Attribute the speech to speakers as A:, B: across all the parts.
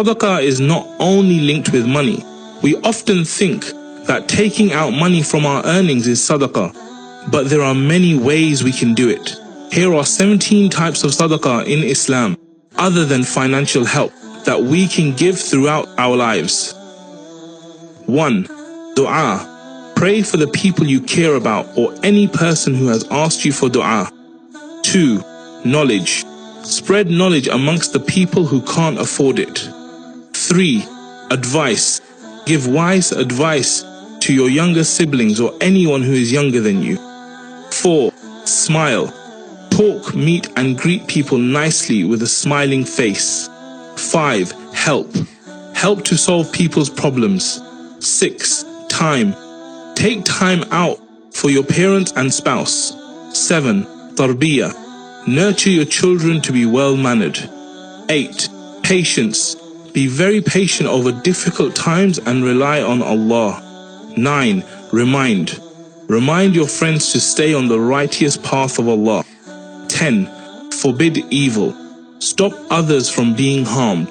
A: Sadaqah is not only linked with money. We often think that taking out money from our earnings is Sadaqah, but there are many ways we can do it. Here are 17 types of Sadaqah in Islam, other than financial help, that we can give throughout our lives. 1. Dua. Pray for the people you care about or any person who has asked you for dua. 2. Knowledge. Spread knowledge amongst the people who can't afford it. 3. Advice. Give wise advice to your younger siblings or anyone who is younger than you. 4. Smile. Talk, meet and greet people nicely with a smiling face. 5. Help. Help to solve people's problems. 6. Time. Take time out for your parents and spouse. 7. Tarbiyah. Nurture your children to be well-mannered. 8. Patience. Be very patient over difficult times and rely on Allah. 9. Remind. Remind your friends to stay on the righteous path of Allah. 10. Forbid evil. Stop others from being harmed.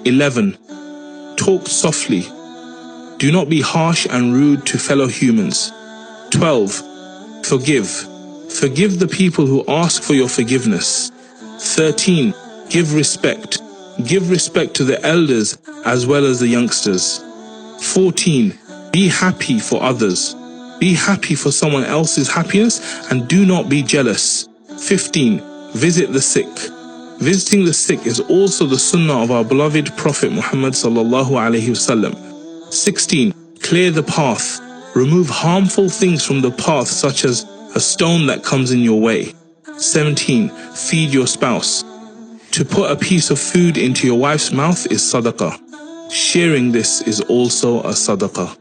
A: 11. Talk softly. Do not be harsh and rude to fellow humans. 12. Forgive. Forgive the people who ask for your forgiveness. 13. Give respect. Give respect to the elders as well as the youngsters. 14. Be happy for others. Be happy for someone else's happiness and do not be jealous. 15. Visit the sick. Visiting the sick is also the sunnah of our beloved Prophet Muhammad sallallahu alaihi wasallam. 16. Clear the path. Remove harmful things from the path, such as a stone that comes in your way. 17. Feed your spouse. To put a piece of food into your wife's mouth is sadaqah. Sharing this is also a sadaqah.